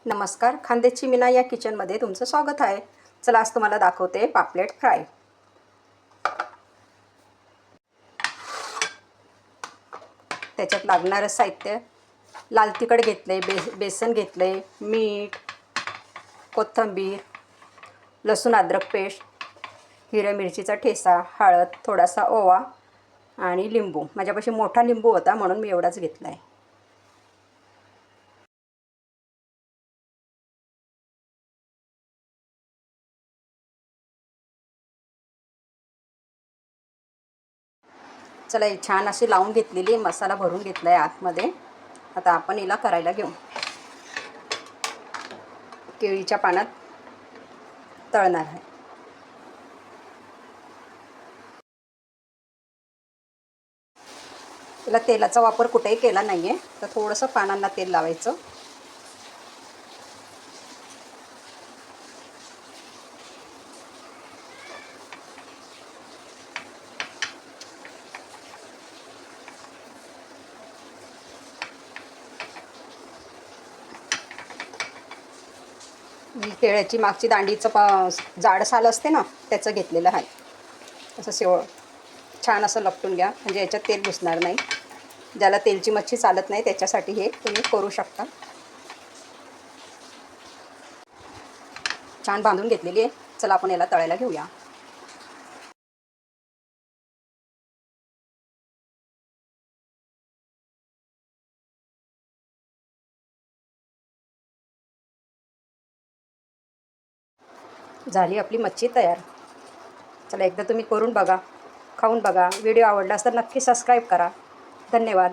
नमस्कार, खानदेशी मीना या किचनमध्ये तुमचं स्वागत आहे. चला आज तुम्हाला दाखवते पापलेट फ्राय. त्याच्यात लागणारं साहित्य: लाल तिखट घेतले, बेसन घेतले, मीठ, कोथिंबीर, लसूण अद्रक पेस्ट, हिरव्या मिरचीचा ठेचा, हळद, थोडासा ओवा आणि लिंबू. माझ्यापाशी मोठा लिंबू होता म्हणून मी एवढाच घेतला आहे. चला ही छान अशी लावून घेतलेली मसाला भरून घेतला आहे आतमध्ये. आता आपण हिला करायला घेऊ. केळीच्या पानात तळणार आहे. तिला तेलाचा वापर कुठेही केला नाही आहे, तर थोडंसं पानांना तेल लावायचं. केळ्याची मागची दांडीचं जाड साल असते ना, त्याचं घेतलेलं आहे. असं छान असं लपटून घ्या, म्हणजे याच्यात तेल घुसणार नाही. ज्याला तेलची मच्छी चालत नाही त्याच्यासाठी हे तुम्ही करू शकता. छान बांधून घेतलेली आहे. चला आपण याला तळायला घेऊया. झाली आपली मच्छी तयार. चला एकदा तुम्ही करून बघा, खाऊन बघा. व्हिडिओ आवडला तर नक्की सबस्क्राईब करा. धन्यवाद.